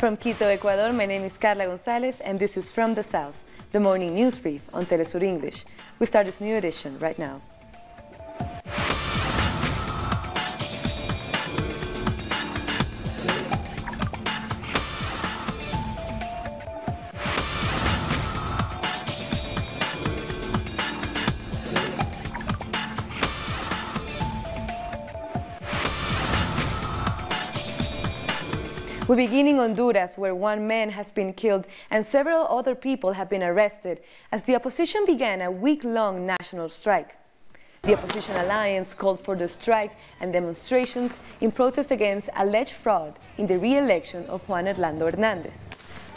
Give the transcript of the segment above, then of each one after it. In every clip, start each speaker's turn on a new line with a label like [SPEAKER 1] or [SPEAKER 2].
[SPEAKER 1] From Quito, Ecuador, my name is Carla Gonzalez, and this is From the South, the morning news brief on Telesur English. We start this new edition right now. We begin in Honduras, where one man has been killed and several other people have been arrested as the opposition began a week-long national strike. The opposition alliance called for the strike and demonstrations in protest against alleged fraud in the re-election of Juan Orlando Hernandez.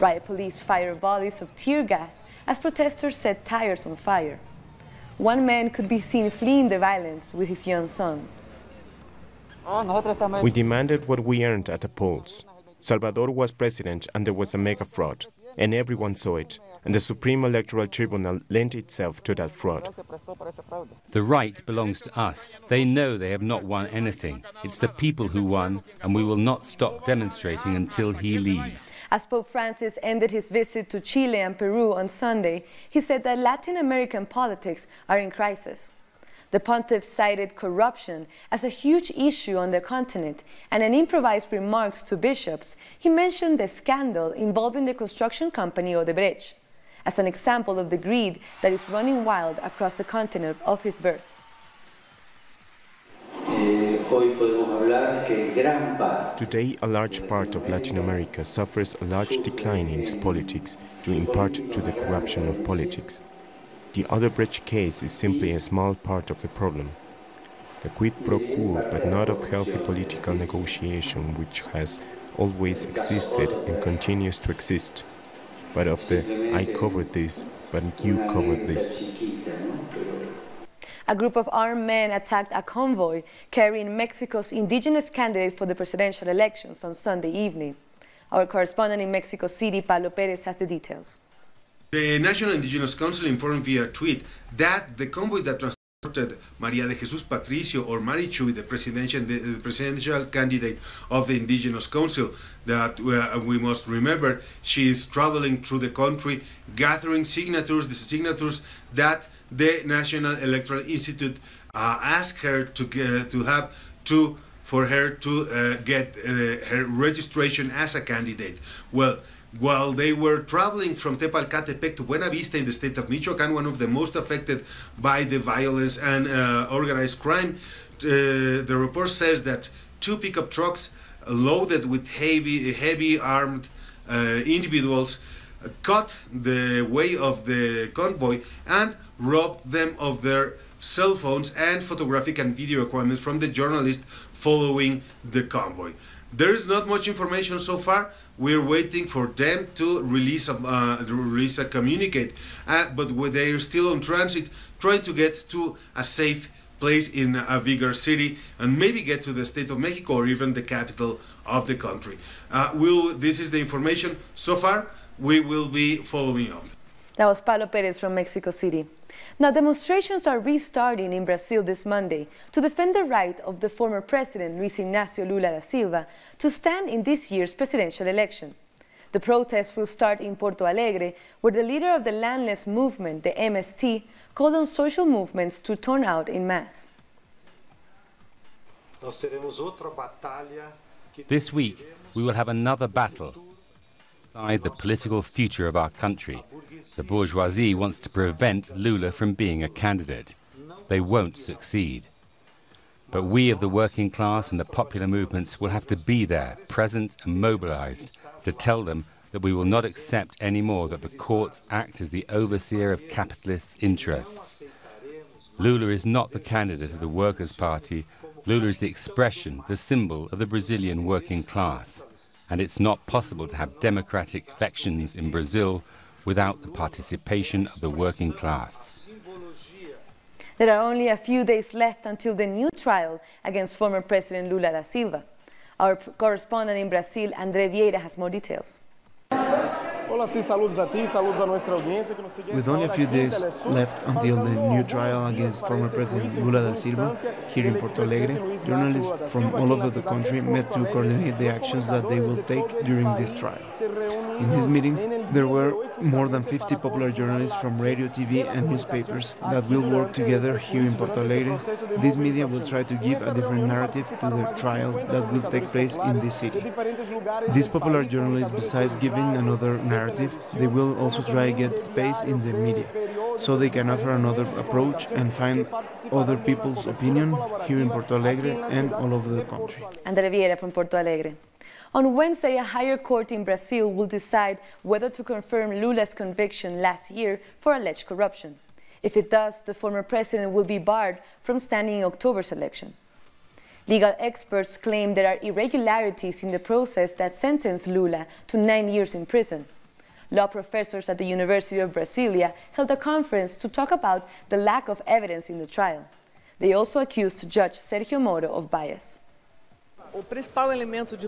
[SPEAKER 1] Riot police fired volleys of tear gas as protesters set tires on fire. One man could be seen fleeing the violence with his young son.
[SPEAKER 2] We demanded what we earned at the polls. Salvador was president and there was a mega fraud, and everyone saw it, and the Supreme Electoral Tribunal lent itself to that fraud.
[SPEAKER 3] The right belongs to us. They know they have not won anything. It's the people who won, and we will not stop demonstrating until he leaves.
[SPEAKER 1] As Pope Francis ended his visit to Chile and Peru on Sunday, he said that Latin American politics are in crisis. The pontiff cited corruption as a huge issue on the continent, and in improvised remarks to bishops, he mentioned the scandal involving the construction company Odebrecht as an example of the greed that is running wild across the continent of his birth.
[SPEAKER 2] Today, a large part of Latin America suffers a large decline in its politics due in part to the corruption of politics. The Odebrecht case is simply a small part of the problem. The quid pro quo, but not of healthy political negotiation, which has always existed and continues to exist, but of the I covered this, but you covered this.
[SPEAKER 1] A group of armed men attacked a convoy carrying Mexico's indigenous candidate for the presidential elections on Sunday evening. Our correspondent in Mexico City, Pablo Perez, has the details.
[SPEAKER 4] The National Indigenous Council informed via tweet that the convoy that transported María de Jesús Patricio, or Marichuy, the presidential candidate of the Indigenous Council, that we must remember, she is traveling through the country gathering signatures, the signatures that the National Electoral Institute asked her for her to get her registration as a candidate. Well, while they were traveling from Tepalcatepec to Buenavista in the state of Michoacán, one of the most affected by the violence and organized crime, the report says that two pickup trucks loaded with heavy armed individuals cut the way of the convoy and robbed them of their cell phones and photographic and video equipment from the journalists following the convoy. There is not much information so far. We're waiting for them to release a communique, but they are still on transit, trying to get to a safe place in a bigger city and maybe get to the state of Mexico or even the capital of the country. This is the information so far. We will be following up.
[SPEAKER 1] That was Pablo Perez from Mexico City. Now, demonstrations are restarting in Brazil this Monday to defend the right of the former president, Luis Ignacio Lula da Silva, to stand in this year's presidential election. The protests will start in Porto Alegre, where the leader of the landless movement, the MST, called on social movements to turn out in mass.
[SPEAKER 3] This week, we will have another battle inside the political future of our country. The bourgeoisie wants to prevent Lula from being a candidate. They won't succeed. But we of the working class and the popular movements will have to be there, present and mobilized, to tell them that we will not accept anymore that the courts act as the overseer of capitalists' interests. Lula is not the candidate of the Workers' Party. Lula is the expression, the symbol of the Brazilian working class. And it's not possible to have democratic elections in Brazil without the participation of the working class.
[SPEAKER 1] There are only a few days left until the new trial against former President Lula da Silva. Our correspondent in Brazil, André Vieira, has more details.
[SPEAKER 5] With only a few days left until the new trial against former President Lula da Silva here in Porto Alegre, journalists from all over the country met to coordinate the actions that they will take during this trial. In this meeting, there were more than 50 popular journalists from radio, TV and newspapers that will work together here in Porto Alegre. These media will try to give a different narrative to the trial that will take place in this city. These popular journalists, besides giving another narrative, they will also try to get space in the media, so they can offer another approach and find other people's opinion here in Porto Alegre and all over the country.
[SPEAKER 1] André Vieira from Porto Alegre. On Wednesday, a higher court in Brazil will decide whether to confirm Lula's conviction last year for alleged corruption. If it does, the former president will be barred from standing in October's election. Legal experts claim there are irregularities in the process that sentenced Lula to 9 years in prison. Law professors at the University of Brasilia held a conference to talk about the lack of evidence in the trial. They also accused Judge Sergio Moro of bias.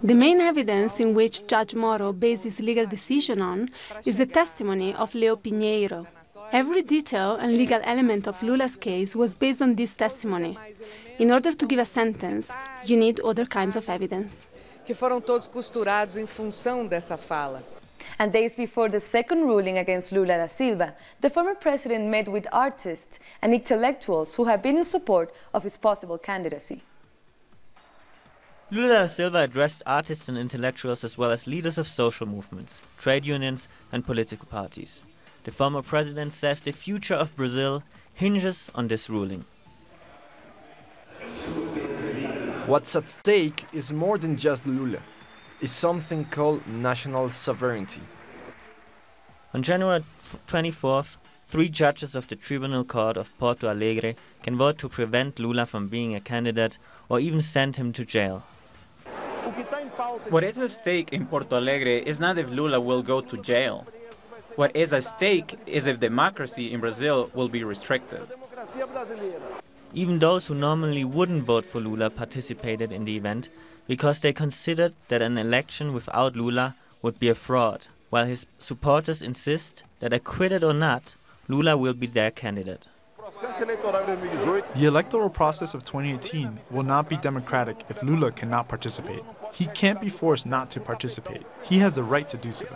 [SPEAKER 6] The main evidence in which Judge Moro based his legal decision on is the testimony of Leo Pinheiro. Every detail and legal element of Lula's case was based on this testimony. In order to give a sentence, you need other kinds of evidence.
[SPEAKER 1] And days before the second ruling against Lula da Silva, the former president met with artists and intellectuals who have been in support of his possible candidacy.
[SPEAKER 7] Lula da Silva addressed artists and intellectuals as well as leaders of social movements, trade unions and political parties. The former president says the future of Brazil hinges on this ruling.
[SPEAKER 8] What's at stake is more than just Lula. It's something called national sovereignty.
[SPEAKER 7] On January 24th, 3 judges of the Tribunal Court of Porto Alegre can vote to prevent Lula from being a candidate or even send him to jail.
[SPEAKER 9] What is at stake in Porto Alegre is not if Lula will go to jail. What is at stake is if democracy in Brazil will be restricted.
[SPEAKER 7] Even those who normally wouldn't vote for Lula participated in the event because they considered that an election without Lula would be a fraud, while his supporters insist that, acquitted or not, Lula will be their candidate.
[SPEAKER 10] The electoral process of 2018 will not be democratic if Lula cannot participate. He can't be forced not to participate. He has the right to do so.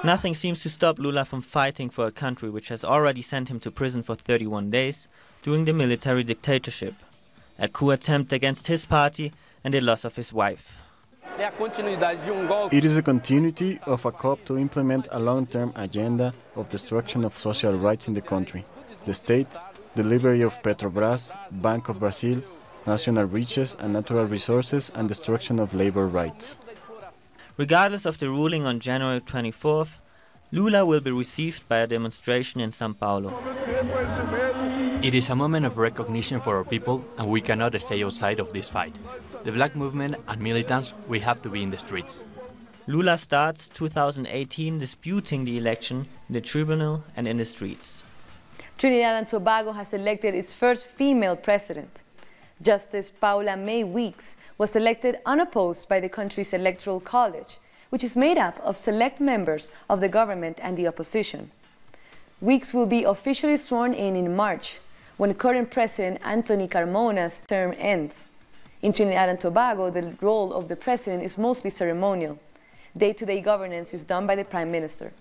[SPEAKER 7] Nothing seems to stop Lula from fighting for a country which has already sent him to prison for 31 days during the military dictatorship, a coup attempt against his party and the loss of his wife.
[SPEAKER 11] It is a continuity of a coup to implement a long-term agenda of destruction of social rights in the country, the state, delivery of Petrobras, Bank of Brazil, national riches and natural resources, and destruction of labor rights.
[SPEAKER 7] Regardless of the ruling on January 24th, Lula will be received by a demonstration in São Paulo.
[SPEAKER 12] It is a moment of recognition for our people, and we cannot stay outside of this fight. The black movement and militants, we have to be in the streets.
[SPEAKER 7] Lula starts 2018 disputing the election in the tribunal and in the streets.
[SPEAKER 1] Trinidad and Tobago has elected its first female president. Justice Paula May Weeks was elected unopposed by the country's electoral college, which is made up of select members of the government and the opposition. Weeks will be officially sworn in March, when current President Anthony Carmona's term ends. In Trinidad and Tobago, the role of the president is mostly ceremonial. Day-to-day governance is done by the Prime Minister.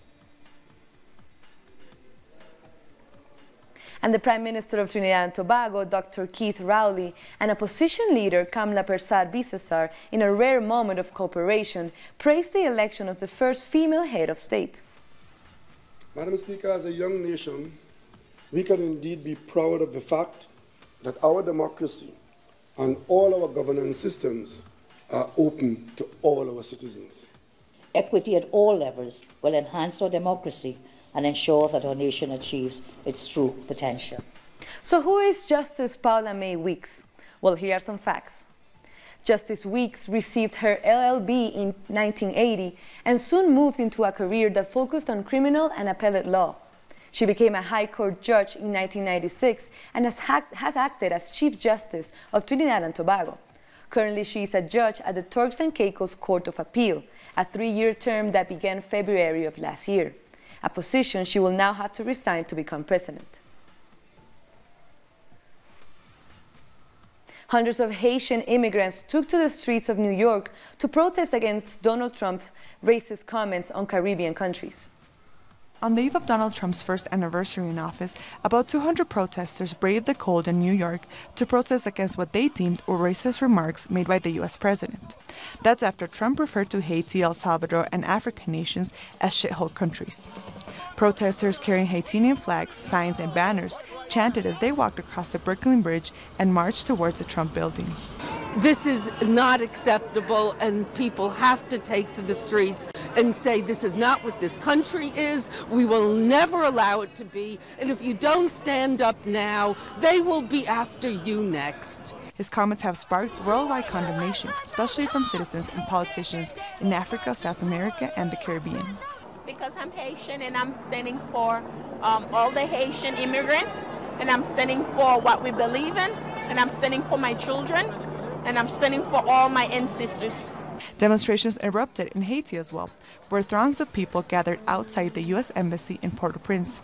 [SPEAKER 1] And the Prime Minister of Trinidad and Tobago, Dr. Keith Rowley, and opposition leader Kamla Persad-Bissessar, in a rare moment of cooperation, praised the election of the first female head of state.
[SPEAKER 13] Madam Speaker, as a young nation, we can indeed be proud of the fact that our democracy and all our governance systems are open to all our citizens.
[SPEAKER 14] Equity at all levels will enhance our democracy and ensure that our nation achieves its true potential.
[SPEAKER 1] So who is Justice Paula May Weeks? Well, here are some facts. Justice Weeks received her LLB in 1980 and soon moved into a career that focused on criminal and appellate law. She became a High Court judge in 1996 and has acted as Chief Justice of Trinidad and Tobago. Currently, she is a judge at the Turks and Caicos Court of Appeal, a 3-year term that began February of last year, a position she will now have to resign to become president. Hundreds of Haitian immigrants took to the streets of New York to protest against Donald Trump's racist comments on Caribbean countries.
[SPEAKER 15] On the eve of Donald Trump's first anniversary in office, about 200 protesters braved the cold in New York to protest against what they deemed were racist remarks made by the U.S. president. That's after Trump referred to Haiti, El Salvador, and African nations as shithole countries. Protesters carrying Haitian flags, signs, and banners chanted as they walked across the Brooklyn Bridge and marched towards the Trump building.
[SPEAKER 16] This is not acceptable, and people have to take to the streets and say this is not what this country is. We will never allow it to be, and if you don't stand up now, they will be after you next.
[SPEAKER 15] His comments have sparked worldwide condemnation, especially from citizens and politicians in Africa, South America, and the Caribbean.
[SPEAKER 17] Because I'm Haitian and I'm standing for all the Haitian immigrants, and I'm standing for what we believe in, and I'm standing for my children, and I'm standing for all my ancestors.
[SPEAKER 15] Demonstrations erupted in Haiti as well, where throngs of people gathered outside the U.S. Embassy in Port-au-Prince.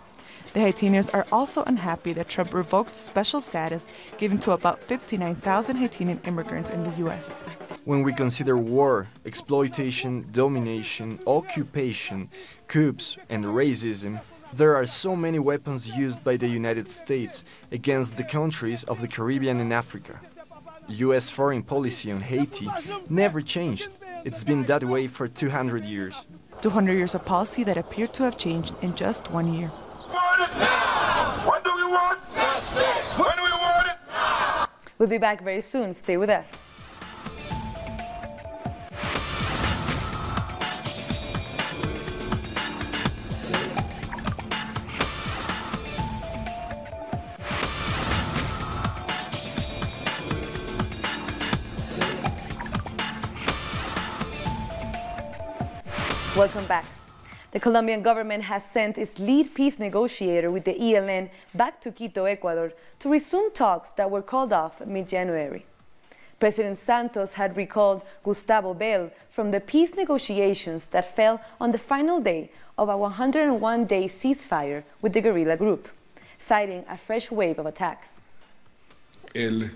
[SPEAKER 15] The Haitians are also unhappy that Trump revoked special status given to about 59,000 Haitian immigrants in the U.S.
[SPEAKER 8] When we consider war, exploitation, domination, occupation, coups, and racism, there are so many weapons used by the United States against the countries of the Caribbean and Africa. U.S. foreign policy on Haiti never changed. It's been that way for 200 years.
[SPEAKER 15] 200 years of policy that appeared to have changed in just 1 year.
[SPEAKER 18] What do we want? When do we want it?
[SPEAKER 1] We'll be back very soon. Stay with us. Welcome back. The Colombian government has sent its lead peace negotiator with the ELN back to Quito, Ecuador, to resume talks that were called off mid-January. President Santos had recalled Gustavo Bell from the peace negotiations that fell on the final day of a 101-day ceasefire with the guerrilla group, citing a fresh wave of attacks.
[SPEAKER 19] The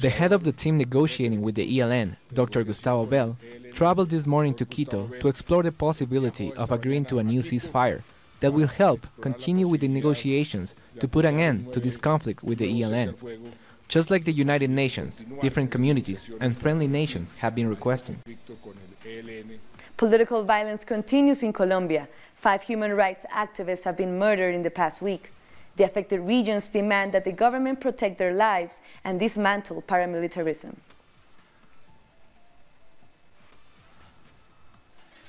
[SPEAKER 19] head of the team negotiating with the ELN, Dr. Gustavo Bell, traveled this morning to Quito to explore the possibility of agreeing to a new ceasefire that will help continue with the negotiations to put an end to this conflict with the ELN. Just like the United Nations, different communities and friendly nations have been requesting.
[SPEAKER 1] Political violence continues in Colombia. 5 human rights activists have been murdered in the past week. The affected regions demand that the government protect their lives and dismantle paramilitarism.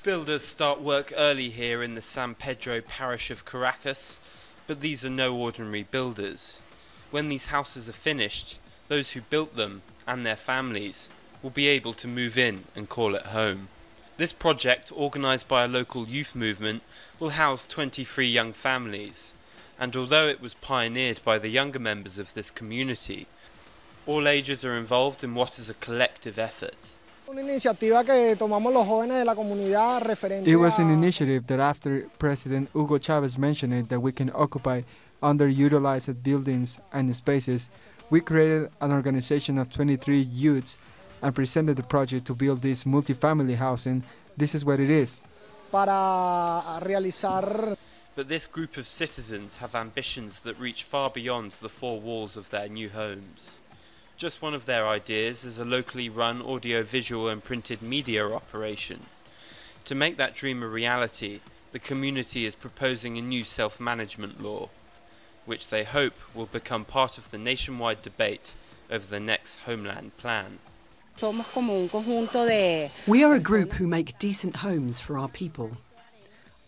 [SPEAKER 20] Builders start work early here in the San Pedro parish of Caracas, but these are no ordinary builders. When these houses are finished, those who built them and their families will be able to move in and call it home. This project, organised by a local youth movement, will house 23 young families, and although it was pioneered by the younger members of this community, all ages are involved in what is a collective effort.
[SPEAKER 21] It was an initiative that after President Hugo Chavez mentioned it that we can occupy underutilized buildings and spaces, we created an organization of 23 youths and presented the project to build this multifamily housing. This is what it is.
[SPEAKER 20] But this group of citizens have ambitions that reach far beyond the 4 walls of their new homes. Just one of their ideas is a locally run audio-visual and printed media operation. To make that dream a reality, the community is proposing a new self-management law, which they hope will become part of the nationwide debate over the next Homeland Plan.
[SPEAKER 22] We are a group who make decent homes for our people.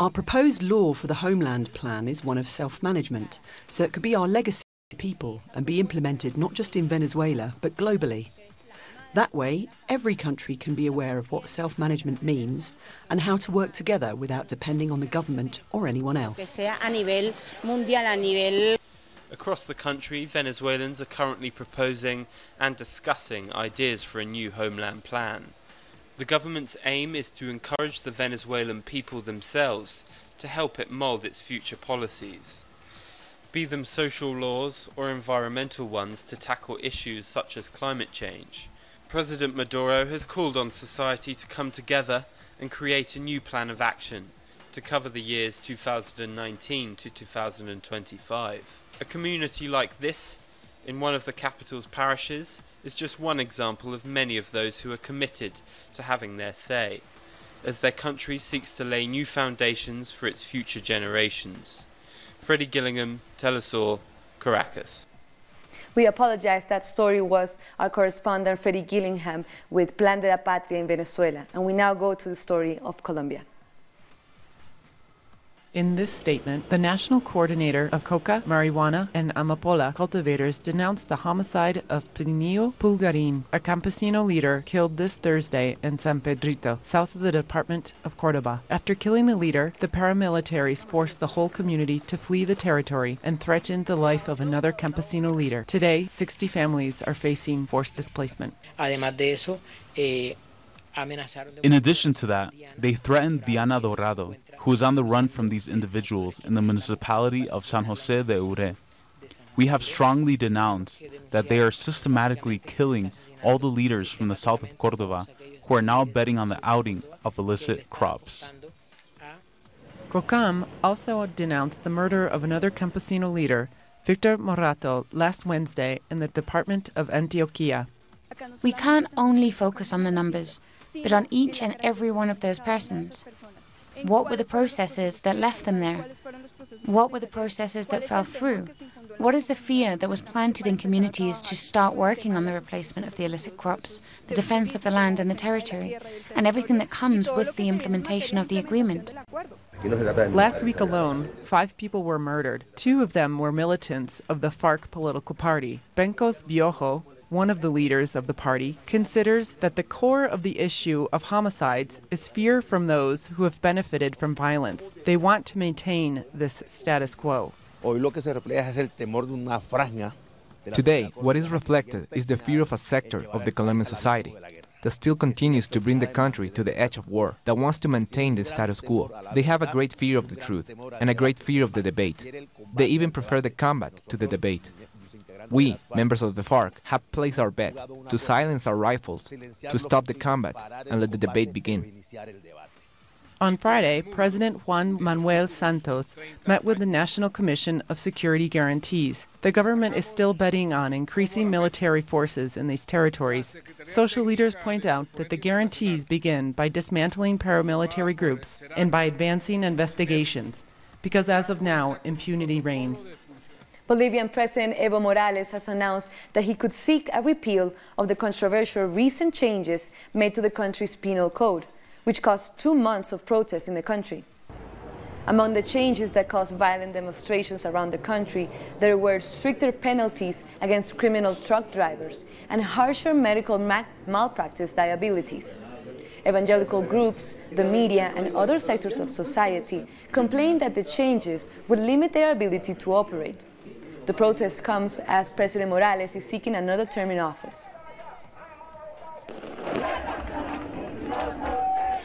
[SPEAKER 22] Our proposed law for the Homeland Plan is one of self-management, so it could be our legacy to people and be implemented not just in Venezuela, but globally. That way, every country can be aware of what self-management means and how to work together without depending on the government or anyone else.
[SPEAKER 20] Across the country, Venezuelans are currently proposing and discussing ideas for a new Homeland Plan. The government's aim is to encourage the Venezuelan people themselves to help it mould its future policies, be them social laws or environmental ones to tackle issues such as climate change. President Maduro has called on society to come together and create a new plan of action to cover the years 2019 to 2025. A community like this, in one of the capital's parishes, is just one example of many of those who are committed to having their say, as their country seeks to lay new foundations for its future generations. Freddie Gillingham, Telesur, Caracas.
[SPEAKER 1] We apologize, that story was our correspondent Freddie Gillingham with Plan de la Patria in Venezuela. And we now go to the story of Colombia.
[SPEAKER 2] In this statement, the national coordinator of coca, marijuana, and amapola cultivators denounced the homicide of Plinio Pulgarin, a campesino leader killed this Thursday in San Pedrito, south of the department of Córdoba. After killing the leader, the paramilitaries forced the whole community to flee the territory and threatened the life of another campesino leader. Today, 60 families are facing forced displacement.
[SPEAKER 4] In addition to that, they threatened Diana Dorado, who is on the run from these individuals in the municipality of San Jose de Ure. We have strongly denounced that they are systematically killing all the leaders from the south of Córdoba who are now betting on the outing of illicit crops.
[SPEAKER 2] COCAM also denounced the murder of another campesino leader, Victor Morato, last Wednesday in the department of Antioquia.
[SPEAKER 23] We can't only focus on the numbers, but on each and every one of those persons. What were the processes that left them there? What were the processes that fell through? What is the fear that was planted in communities to start working on the replacement of the illicit crops, the defense of the land and the territory, and everything that comes with the implementation of the agreement?
[SPEAKER 2] Last week alone, 5 people were murdered. 2 of them were militants of the FARC political party. Bencos Biojo, one of the leaders of the party, considers that the core of the issue of homicides is fear from those who have benefited from violence. They want to maintain this status quo.
[SPEAKER 19] Today, what is reflected is the fear of a sector of the Colombian society that still continues to bring the country to the edge of war, that wants to maintain the status quo. They have a great fear of the truth and a great fear of the debate. They even prefer the combat to the debate. We, members of the FARC, have placed our bet to silence our rifles, to stop the combat and let the debate begin.
[SPEAKER 2] On Friday, President Juan Manuel Santos met with the National Commission of Security Guarantees. The government is still betting on increasing military forces in these territories. Social leaders point out that the guarantees begin by dismantling paramilitary groups and by advancing investigations, because as of now, impunity reigns.
[SPEAKER 1] Bolivian President Evo Morales has announced that he could seek a repeal of the controversial recent changes made to the country's penal code, which caused 2 months of protests in the country. Among the changes that caused violent demonstrations around the country, there were stricter penalties against criminal truck drivers and harsher medical malpractice liabilities. Evangelical groups, the media, and other sectors of society complained that the changes would limit their ability to operate. The protest comes as President Morales is seeking another term in office.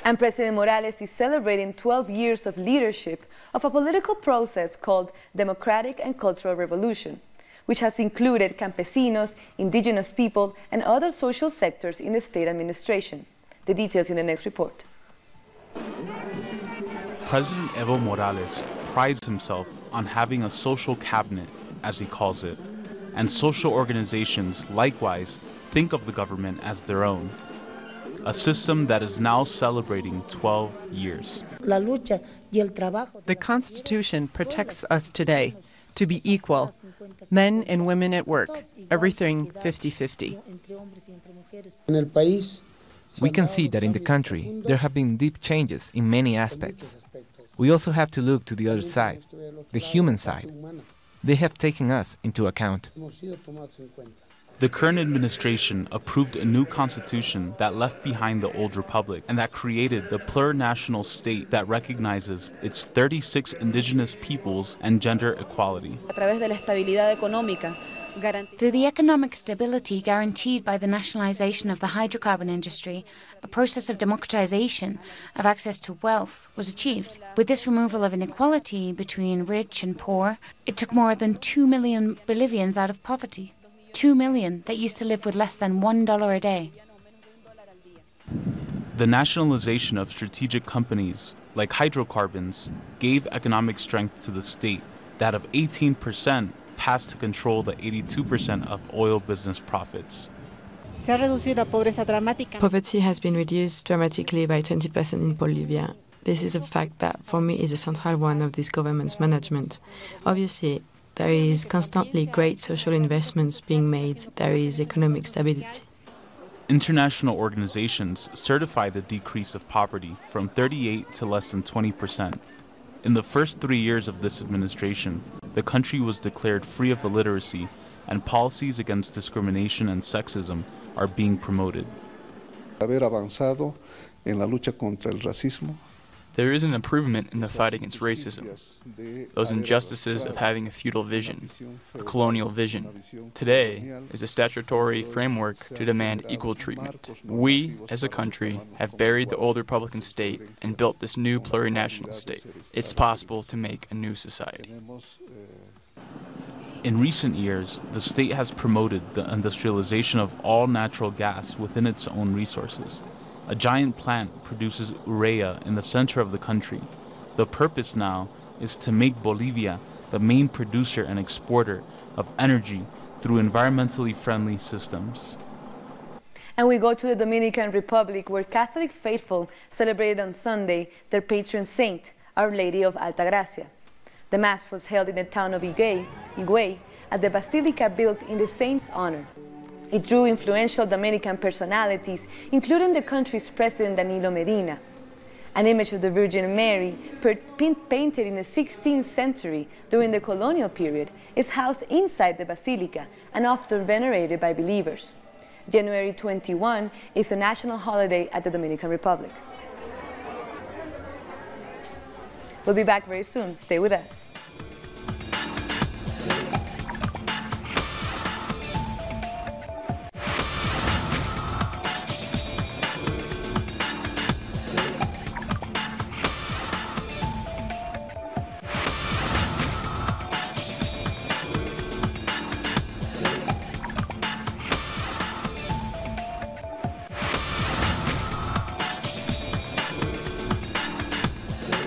[SPEAKER 1] And President Morales is celebrating 12 years of leadership of a political process called Democratic and Cultural Revolution, which has included campesinos, indigenous people, and other social sectors in the state administration. The details in the next report.
[SPEAKER 4] President Evo Morales prides himself on having a social cabinet, as he calls it, and social organizations likewise think of the government as their own. A system that is now celebrating 12 years.
[SPEAKER 2] The Constitution protects us today to be equal, men and women at work, everything 50-50.
[SPEAKER 19] We can see that in the country there have been deep changes in many aspects. We also have to look to the other side, the human side. They have taken us into account.
[SPEAKER 4] The current administration approved a new constitution that left behind the old republic and that created the plurinational state that recognizes its 36 indigenous peoples and gender equality.
[SPEAKER 23] Through the economic stability guaranteed by the nationalization of the hydrocarbon industry, a process of democratization of access to wealth was achieved. With this removal of inequality between rich and poor, it took more than 2 million Bolivians out of poverty. 2 million that used to live with less than $1 a day.
[SPEAKER 4] The nationalization of strategic companies, like hydrocarbons, gave economic strength to the state that of 18% passed to control the 82% of oil business profits.
[SPEAKER 3] Poverty has been reduced dramatically by 20% in Bolivia. This is a fact that, for me, is a central one of this government's management. Obviously, there is constantly great social investments being made. There is economic stability.
[SPEAKER 4] International organizations certify the decrease of poverty from 38 to less than 20%. In the first 3 years of this administration, the country was declared free of illiteracy, and policies against discrimination and sexism are being promoted.
[SPEAKER 12] There is an improvement in the fight against racism, those injustices of having a feudal vision, a colonial vision. Today is a statutory framework to demand equal treatment. We, as a country, have buried the old Republican state and built this new plurinational state. It's possible to make a new society.
[SPEAKER 4] In recent years, the state has promoted the industrialization of all natural gas within its own resources. A giant plant produces urea in the center of the country. The purpose now is to make Bolivia the main producer and exporter of energy through environmentally friendly systems.
[SPEAKER 1] And we go to the Dominican Republic, where Catholic faithful celebrated on Sunday their patron saint, Our Lady of Altagracia. The Mass was held in the town of Higüey at the basilica built in the saint's honor. It drew influential Dominican personalities, including the country's president Danilo Medina. An image of the Virgin Mary, painted in the 16th century during the colonial period, is housed inside the basilica and often venerated by believers. January 21 is a national holiday at the Dominican Republic. We'll be back very soon. Stay with us.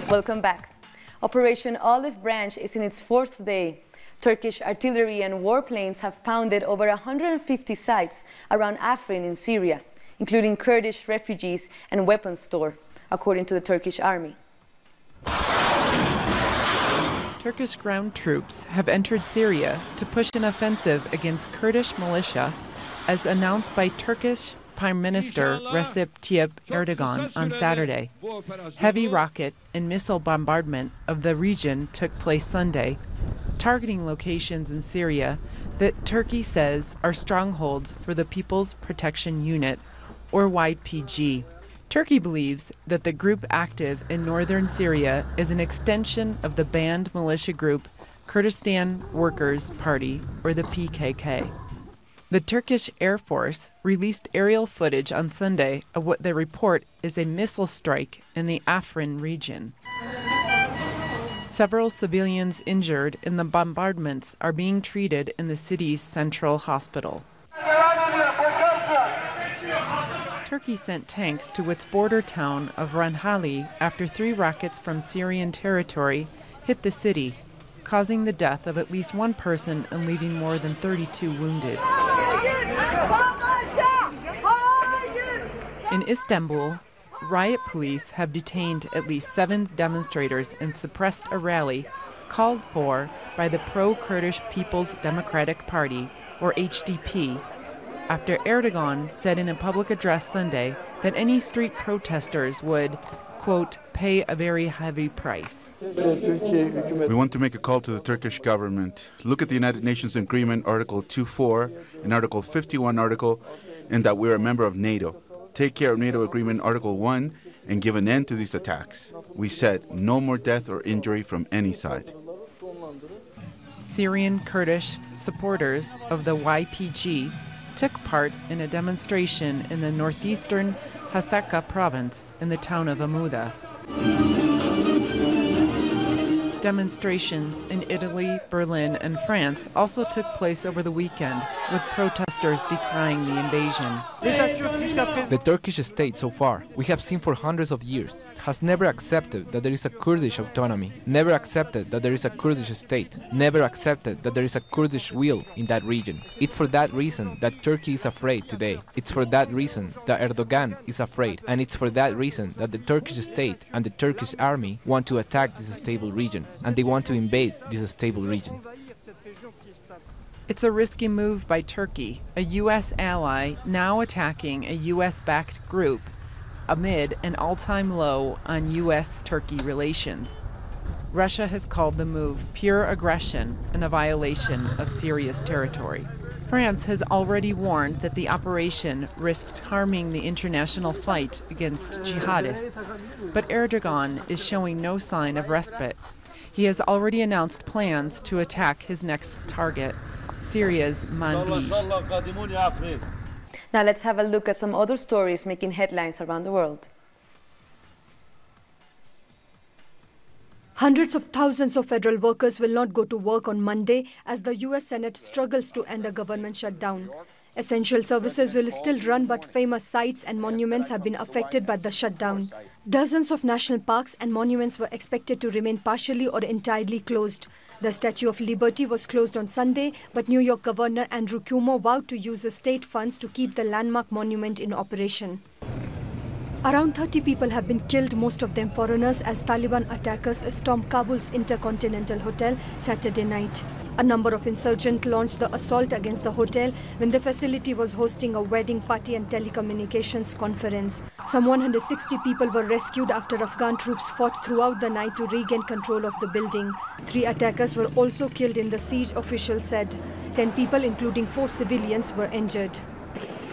[SPEAKER 1] Welcome back. Operation Olive Branch is in its 4th day. Turkish artillery and warplanes have pounded over 150 sites around Afrin in Syria, including Kurdish refugees and weapons stores, according to the Turkish army.
[SPEAKER 2] Turkish ground troops have entered Syria to push an offensive against Kurdish militia, as announced by Turkish Prime Minister Recep Tayyip Erdogan on Saturday. Heavy rocket and missile bombardment of the region took place Sunday, targeting locations in Syria that Turkey says are strongholds for the People's Protection Unit, or YPG. Turkey believes that the group active in northern Syria is an extension of the banned militia group Kurdistan Workers' Party, or the PKK. The Turkish Air Force released aerial footage on Sunday of what they report is a missile strike in the Afrin region. Several civilians injured in the bombardments are being treated in the city's central hospital. Turkey sent tanks to its border town of Ranhali after 3 rockets from Syrian territory hit the city, causing the death of at least 1 person and leaving more than 32 wounded. In Istanbul, riot police have detained at least 7 demonstrators and suppressed a rally called for by the pro-Kurdish People's Democratic Party, or HDP, after Erdogan said in a public address Sunday that any street protesters would, quote, pay a very heavy price.
[SPEAKER 5] We want to make a call to the Turkish government. Look at the United Nations Agreement, Article 2.4 and Article 51 article, and that we're a member of NATO. Take care of NATO Agreement Article 1 and give an end to these attacks. We said no more death or injury from any side.
[SPEAKER 2] Syrian Kurdish supporters of the YPG took part in a demonstration in the northeastern Hasaka province in the town of Amuda. Demonstrations in Italy, Berlin, and France also took place over the weekend, with protesters decrying the invasion.
[SPEAKER 19] The Turkish state so far, we have seen for hundreds of years, has never accepted that there is a Kurdish autonomy, never accepted that there is a Kurdish state, never accepted that there is a Kurdish will in that region. It's for that reason that Turkey is afraid today. It's for that reason that Erdogan is afraid. And it's for that reason that the Turkish state and the Turkish army want to attack this stable region. And they want to invade this stable region.
[SPEAKER 2] It's a risky move by Turkey, a U.S. ally now attacking a U.S.-backed group amid an all-time low on U.S.-Turkey relations. Russia has called the move pure aggression and a violation of Syria's territory. France has already warned that the operation risked harming the international fight against jihadists, but Erdogan is showing no sign of respite. He has already announced plans to attack his next target, Syria's Manbij.
[SPEAKER 1] Now let's have a look at some other stories making headlines around the world.
[SPEAKER 6] Hundreds of thousands of federal workers will not go to work on Monday as the U.S. Senate struggles to end a government shutdown. Essential services will still run, but famous sites and monuments have been affected by the shutdown. Dozens of national parks and monuments were expected to remain partially or entirely closed. The Statue of Liberty was closed on Sunday, but New York Governor Andrew Cuomo vowed to use the state funds to keep the landmark monument in operation. Around 30 people have been killed, most of them foreigners, as Taliban attackers stormed Kabul's Intercontinental Hotel Saturday night. A number of insurgents launched the assault against the hotel when the facility was hosting a wedding party and telecommunications conference. Some 160 people were rescued after Afghan troops fought throughout the night to regain control of the building. 3 attackers were also killed in the siege, officials said. 10 people, including 4 civilians, were injured.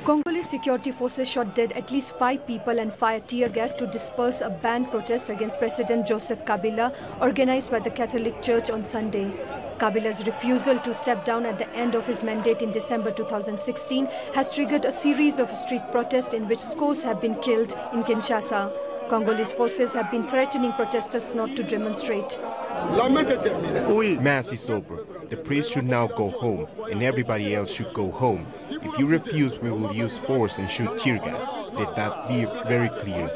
[SPEAKER 6] Congolese security forces shot dead at least 5 people and fired tear gas to disperse a banned protest against President Joseph Kabila, organized by the Catholic Church on Sunday. Kabila's refusal to step down at the end of his mandate in December 2016 has triggered a series of street protests in which scores have been killed in Kinshasa. Congolese forces have been threatening protesters not to demonstrate.
[SPEAKER 9] Mass is over. The priest should now go home, and everybody else should go home. If you refuse, we will use force and shoot tear gas. Let that be very clear.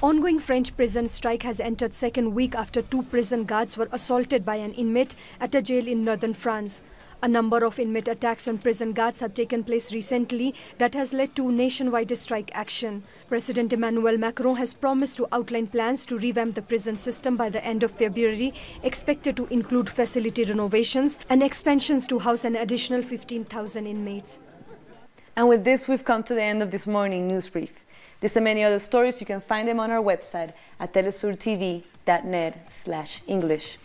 [SPEAKER 6] Ongoing French prison strike has entered second week after 2 prison guards were assaulted by an inmate at a jail in northern France. A number of inmate attacks on prison guards have taken place recently that has led to nationwide strike action. President Emmanuel Macron has promised to outline plans to revamp the prison system by the end of February, expected to include facility renovations and expansions to house an additional 15,000 inmates.
[SPEAKER 1] And with this, we've come to the end of this morning news brief. This and many other stories, you can find them on our website at telesurtv.net/English.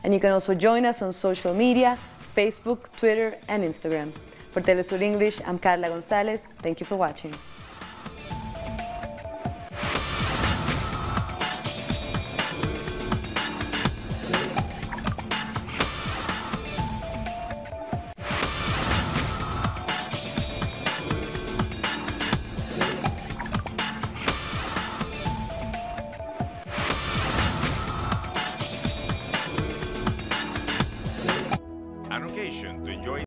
[SPEAKER 1] And you can also join us on social media, Facebook, Twitter, and Instagram. For Telesur English, I'm Carla Gonzalez. Thank you for watching.